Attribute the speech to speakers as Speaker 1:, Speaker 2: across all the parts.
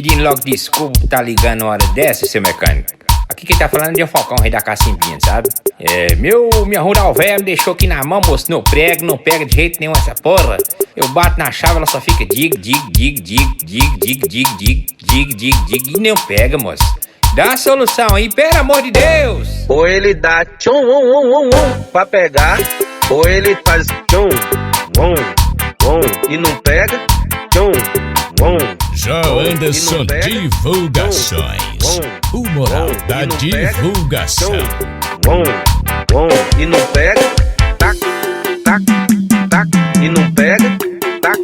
Speaker 1: Pedindo logo desculpa por tá ligando uma hora dessa, seu mecânico. Aqui quem tá falando é o Falcão, rei da cacimbinha, sabe? Minha Rural Velha me deixou aqui na mão, moço. Não prego, não pega de jeito nenhum essa porra. Eu bato na chave, ela só fica dig, e não pega, moço. Dá uma solução aí, pelo amor de Deus.
Speaker 2: Ou ele dá tchum, pra pegar, ou ele faz tchum, e não pega, tchum,
Speaker 3: João Anderson Divulgações, o moral da divulgação.
Speaker 2: E não pega, tac, e não pega, tac,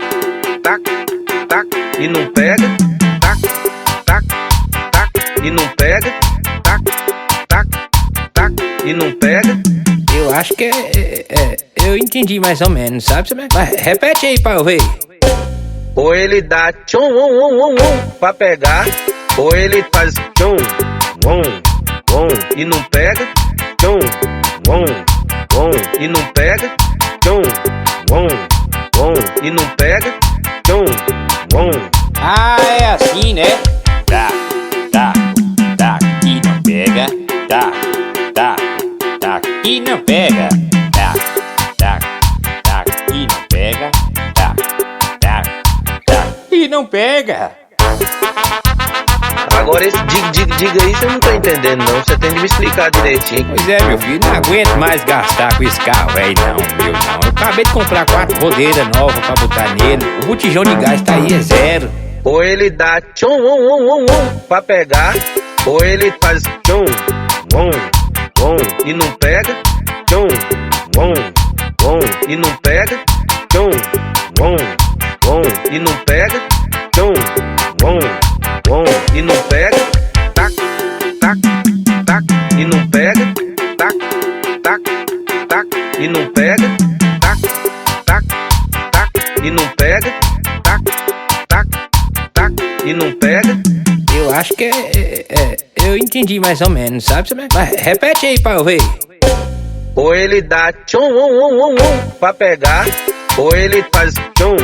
Speaker 2: e não pega, tac, e não pega, tac, e não pega.
Speaker 1: Eu acho que eu entendi mais ou menos, sabe? Mas repete aí pra eu ver.
Speaker 2: Ou ele dá tchum, pra pegar, ou ele faz tchum, e não pega, tchum, e não pega, tchum, e não pega, tchum.
Speaker 1: Ah, é assim, né? Tá, e não pega, tá, e não pega, tá, e não pega, tá, e não pega.
Speaker 2: Agora esse diga aí você não tá entendendo não, você tem de me explicar direitinho.
Speaker 1: Pois é, meu filho, não aguento mais gastar com esse carro velho não. Eu acabei de comprar 4 rodeiras novas pra botar nele. O botijão de gás tá aí, é 0.
Speaker 2: Ou ele dá tchum, pra pegar, ou ele faz tchum, e não pega, tchum, e não pega, tchum, e não pega, tchum, e não pega, tac, e não pega, tac, e não pega, tac, e não pega, tac, e não pega.
Speaker 1: Eu acho que eu entendi mais ou menos, sabe? Mas repete aí pra eu ver.
Speaker 2: Ou ele dá tchum, pra pegar, ou ele faz tchum,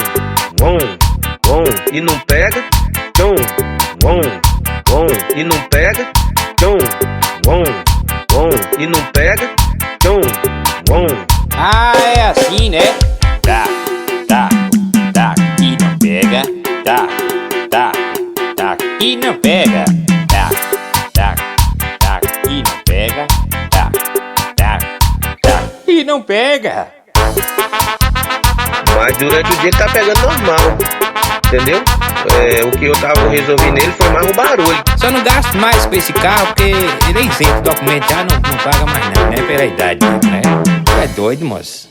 Speaker 2: e não pega, tchum, e não pega, tchum, e não pega, tchum.
Speaker 1: Ah, é assim, né? Tá, e não pega, tá, e não pega, tá, e não pega, tá, e não pega.
Speaker 2: Mas durante o dia ele tá pegando normal, entendeu? O que eu tava resolvendo nele foi mais um barulho.
Speaker 1: Só não gasto mais com esse carro porque ele é isento, o documento já não paga mais não, né? Pela idade, né? Tu é doido, moço.